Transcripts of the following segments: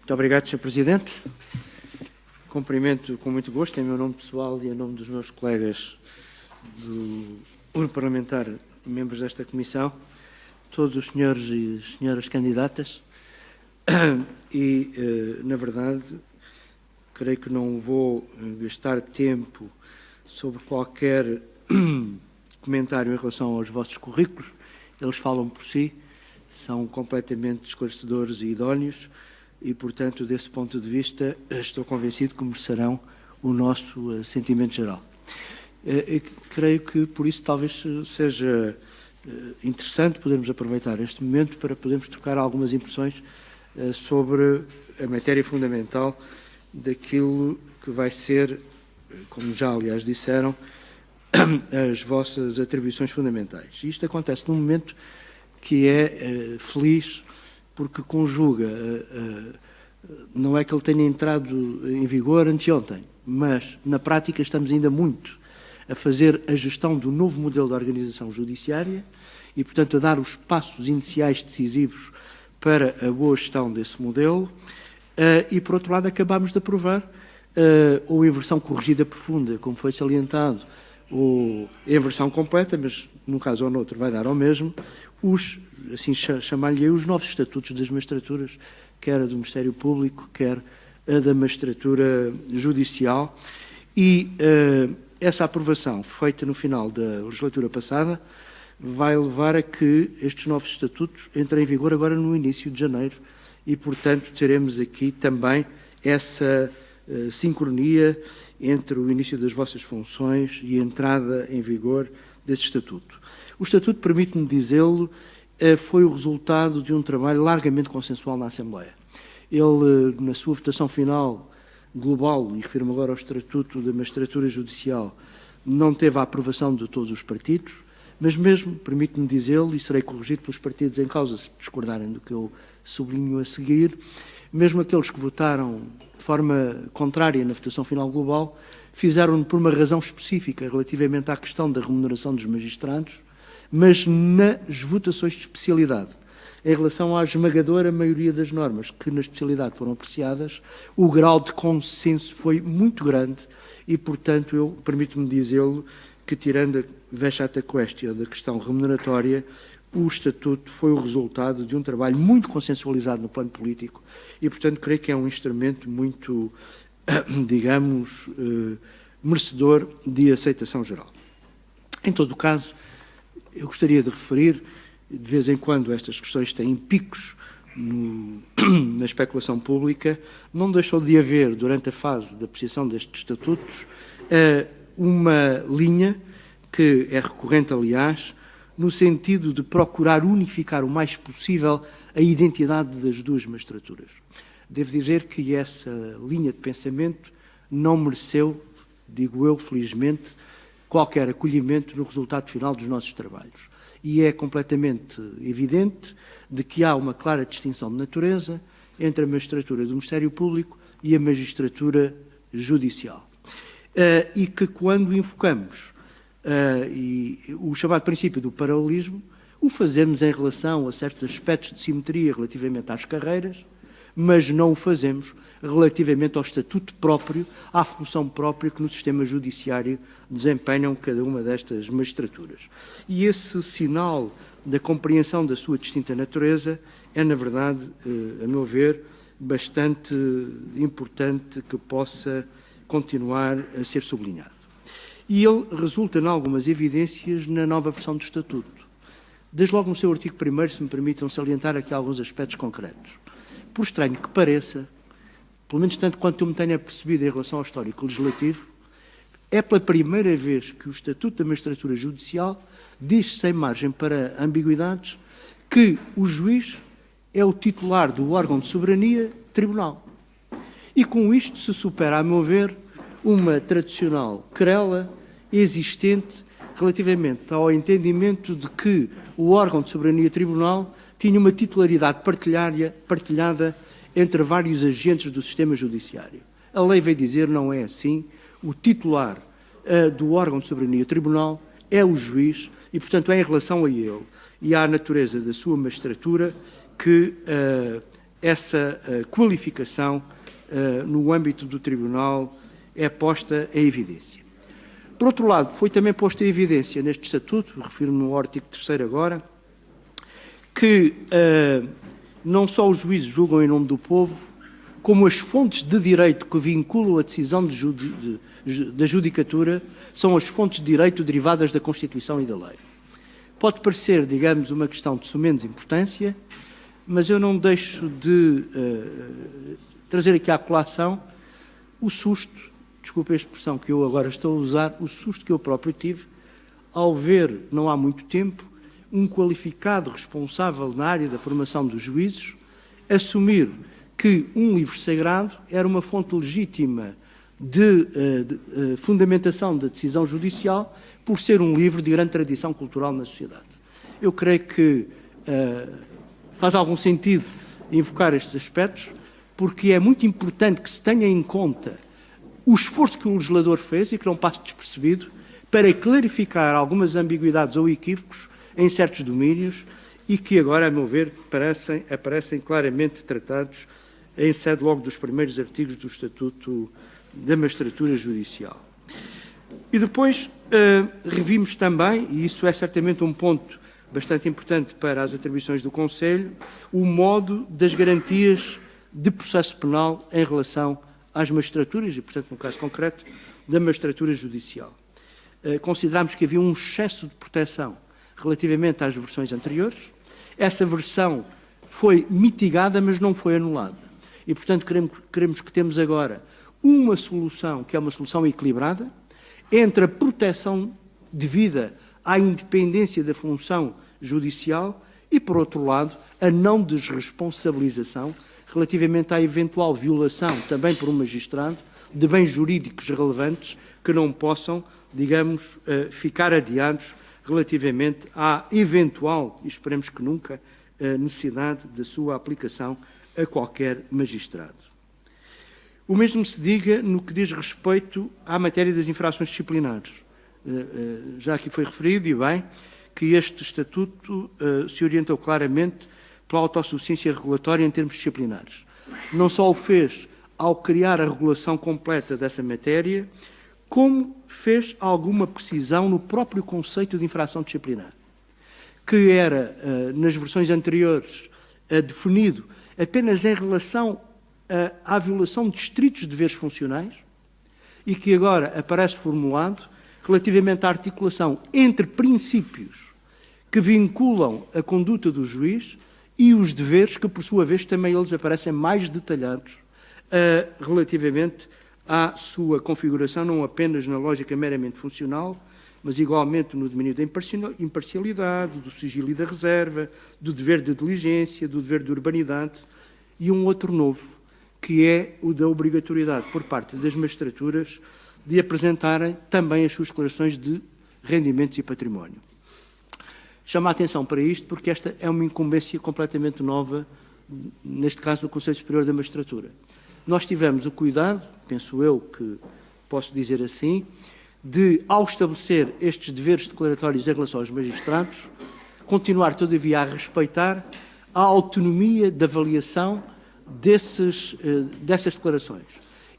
Muito obrigado, Sr. Presidente. Cumprimento com muito gosto, em meu nome pessoal e em nome dos meus colegas do Grupo Parlamentar, membros desta Comissão, todos os senhores e senhoras candidatas e, na verdade, creio que não vou gastar tempo sobre qualquer comentário em relação aos vossos currículos. Eles falam por si, são completamente esclarecedores e idóneos e, portanto, desse ponto de vista, estou convencido que merecerão o nosso sentimento geral. Creio que, por isso, talvez seja interessante podermos aproveitar este momento para podermos trocar algumas impressões sobre a matéria fundamental daquilo que vai ser, como já, aliás, disseram, as vossas atribuições fundamentais. E isto acontece num momento que é feliz, porque conjuga, não é que ele tenha entrado em vigor anteontem, mas na prática estamos ainda muito a fazer a gestão do novo modelo de organização judiciária e, portanto, a dar os passos iniciais decisivos para a boa gestão desse modelo e, por outro lado, acabámos de aprovar ou em versão corrigida profunda, como foi salientado, ou em versão completa, mas num caso ou noutro vai dar ao mesmo, os, assim chamar-lhe os novos estatutos das magistraturas, quer a do Ministério Público, quer a da magistratura judicial, e essa aprovação, feita no final da legislatura passada, vai levar a que estes novos estatutos entrem em vigor agora no início de janeiro e, portanto, teremos aqui também essa sincronia entre o início das vossas funções e a entrada em vigor desse estatuto. O estatuto, permite-me dizê-lo, foi o resultado de um trabalho largamente consensual na Assembleia. Ele, na sua votação final global, e refiro-me agora ao Estatuto da Magistratura Judicial, não teve a aprovação de todos os partidos, mas mesmo, permite-me dizê-lo, e serei corrigido pelos partidos em causa se discordarem do que eu sublinho a seguir, mesmo aqueles que votaram de forma contrária na votação final global, fizeram-no por uma razão específica relativamente à questão da remuneração dos magistrados, mas nas votações de especialidade, em relação à esmagadora maioria das normas que na especialidade foram apreciadas, o grau de consenso foi muito grande e, portanto, eu permito-me dizê-lo que, tirando a vexata questão da questão remuneratória, o Estatuto foi o resultado de um trabalho muito consensualizado no plano político e, portanto, creio que é um instrumento muito, digamos, merecedor de aceitação geral. Em todo o caso, eu gostaria de referir, de vez em quando estas questões têm picos na especulação pública, não deixou de haver, durante a fase de apreciação destes estatutos, uma linha que é recorrente, aliás, no sentido de procurar unificar o mais possível a identidade das duas magistraturas. Devo dizer que essa linha de pensamento não mereceu, digo eu, felizmente, qualquer acolhimento no resultado final dos nossos trabalhos. E é completamente evidente de que há uma clara distinção de natureza entre a magistratura do Ministério Público e a magistratura judicial. E que quando enfocamos o chamado princípio do paralelismo, o fazemos em relação a certos aspectos de simetria relativamente às carreiras, mas não o fazemos relativamente ao estatuto próprio, à função própria que no sistema judiciário desempenham cada uma destas magistraturas. E esse sinal da compreensão da sua distinta natureza é, na verdade, a meu ver, bastante importante que possa continuar a ser sublinhado. E ele resulta em algumas evidências na nova versão do Estatuto. Desde logo no seu artigo 1º, se me permitam salientar aqui alguns aspectos concretos. Por estranho que pareça, pelo menos tanto quanto eu me tenha percebido em relação ao histórico legislativo, é pela primeira vez que o Estatuto da Magistratura Judicial diz, sem margem para ambiguidades, que o juiz é o titular do órgão de soberania tribunal. E com isto se supera, a meu ver, uma tradicional querela existente relativamente ao entendimento de que o órgão de soberania tribunal tinha uma titularidade partilhada entre vários agentes do sistema judiciário. A lei veio dizer não é assim. O titular do órgão de soberania tribunal é o juiz e, portanto, é em relação a ele e à natureza da sua magistratura que essa qualificação no âmbito do Tribunal é posta em evidência. Por outro lado, foi também posta em evidência neste Estatuto, refiro-me ao artigo 3º agora, que não só os juízes julgam em nome do povo, como as fontes de direito que vinculam a decisão da judicatura são as fontes de direito derivadas da Constituição e da lei. Pode parecer, digamos, uma questão de sumenos importância, mas eu não deixo de trazer aqui à colação o susto, desculpe a expressão que eu agora estou a usar, o susto que eu próprio tive ao ver, não há muito tempo, um qualificado responsável na área da formação dos juízes assumir que um livro sagrado era uma fonte legítima de fundamentação da decisão judicial por ser um livro de grande tradição cultural na sociedade. Eu creio que faz algum sentido invocar estes aspectos, porque é muito importante que se tenha em conta o esforço que o legislador fez e que não passe despercebido para clarificar algumas ambiguidades ou equívocos em certos domínios e que agora, a meu ver, aparecem claramente tratados em sede logo dos primeiros artigos do Estatuto da Magistratura Judicial. E depois revimos também, e isso é certamente um ponto bastante importante para as atribuições do Conselho, o modo das garantias de processo penal em relação às magistraturas e, portanto, no caso concreto, da magistratura judicial. Considerámos que havia um excesso de proteção relativamente às versões anteriores. Essa versão foi mitigada, mas não foi anulada. E, portanto, queremos que temos agora uma solução que é uma solução equilibrada entre a proteção devida à independência da função judicial e, por outro lado, a não desresponsabilização relativamente à eventual violação, também por um magistrado, de bens jurídicos relevantes que não possam, digamos, ficar adiados relativamente à eventual, e esperemos que nunca, necessidade da sua aplicação a qualquer magistrado. O mesmo se diga no que diz respeito à matéria das infrações disciplinares. Já aqui foi referido, e bem, que este Estatuto se orientou claramente pela autossuficiência regulatória em termos disciplinares. Não só o fez ao criar a regulação completa dessa matéria, como fez alguma precisão no próprio conceito de infração disciplinar, que era, nas versões anteriores, definido apenas em relação à violação de estritos deveres funcionais e que agora aparece formulado relativamente à articulação entre princípios que vinculam a conduta do juiz e os deveres que, por sua vez, também eles aparecem mais detalhados relativamente à sua configuração, não apenas na lógica meramente funcional, mas igualmente no domínio da imparcialidade, do sigilo e da reserva, do dever de diligência, do dever de urbanidade, e um outro novo, que é o da obrigatoriedade por parte das magistraturas de apresentarem também as suas declarações de rendimentos e património. Chamo a atenção para isto porque esta é uma incumbência completamente nova, neste caso do Conselho Superior da Magistratura. Nós tivemos o cuidado, penso eu que posso dizer assim, de, ao estabelecer estes deveres declaratórios em relação aos magistrados, continuar, todavia, a respeitar a autonomia de avaliação dessas declarações.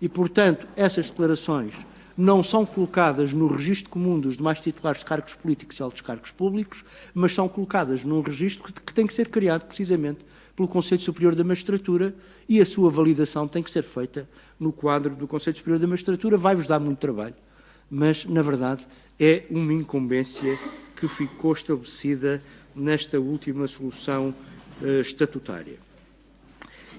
E, portanto, essas declarações não são colocadas no registro comum dos demais titulares de cargos políticos e altos cargos públicos, mas são colocadas num registro que tem que ser criado, precisamente, pelo Conselho Superior da Magistratura e a sua validação tem que ser feita no quadro do Conselho Superior da Magistratura. Vai-vos dar muito trabalho, mas, na verdade, é uma incumbência que ficou estabelecida nesta última solução estatutária.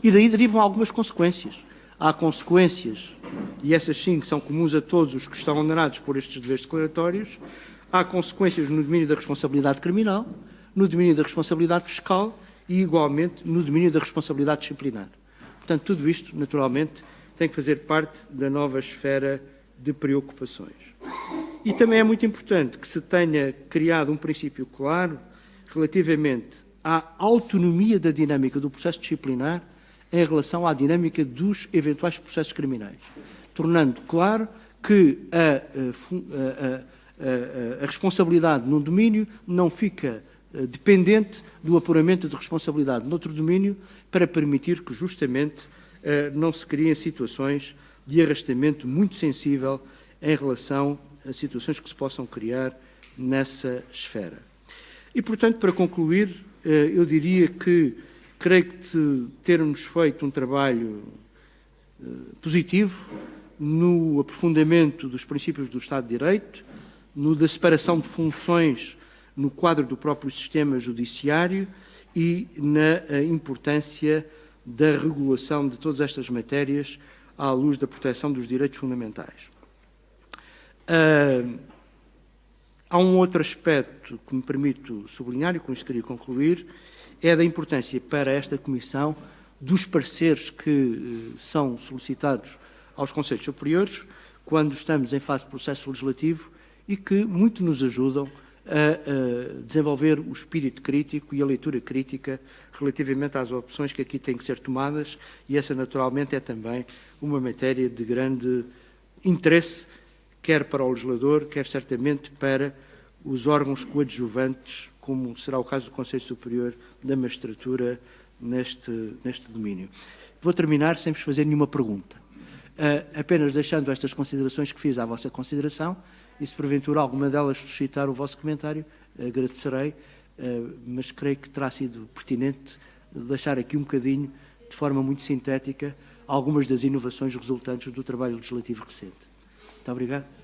E daí derivam algumas consequências. Há consequências, e essas sim são comuns a todos os que estão onerados por estes deveres declaratórios, há consequências no domínio da responsabilidade criminal, no domínio da responsabilidade fiscal e, igualmente, no domínio da responsabilidade disciplinar. Portanto, tudo isto, naturalmente, tem que fazer parte da nova esfera de preocupações. E também é muito importante que se tenha criado um princípio claro relativamente à autonomia da dinâmica do processo disciplinar em relação à dinâmica dos eventuais processos criminais, tornando claro que a responsabilidade num domínio não fica dependente do apuramento de responsabilidade noutro domínio, para permitir que justamente não se criem situações de arrastamento muito sensível em relação a situações que se possam criar nessa esfera. E, portanto, para concluir, eu diria que creio que termos feito um trabalho positivo no aprofundamento dos princípios do Estado de Direito, no da separação de funções no quadro do próprio sistema judiciário e na importância da regulação de todas estas matérias à luz da proteção dos direitos fundamentais. Há um outro aspecto que me permito sublinhar e com isto queria concluir, é da importância para esta Comissão dos pareceres que são solicitados aos Conselhos Superiores quando estamos em fase de processo legislativo e que muito nos ajudam a desenvolver o espírito crítico e a leitura crítica relativamente às opções que aqui têm que ser tomadas, e essa naturalmente é também uma matéria de grande interesse, quer para o legislador, quer certamente para os órgãos coadjuvantes, como será o caso do Conselho Superior da Magistratura neste domínio. Vou terminar sem vos fazer nenhuma pergunta, apenas deixando estas considerações que fiz à vossa consideração, e se porventura alguma delas suscitar o vosso comentário, agradecerei, mas creio que terá sido pertinente deixar aqui um bocadinho, de forma muito sintética, algumas das inovações resultantes do trabalho legislativo recente. Muito obrigado.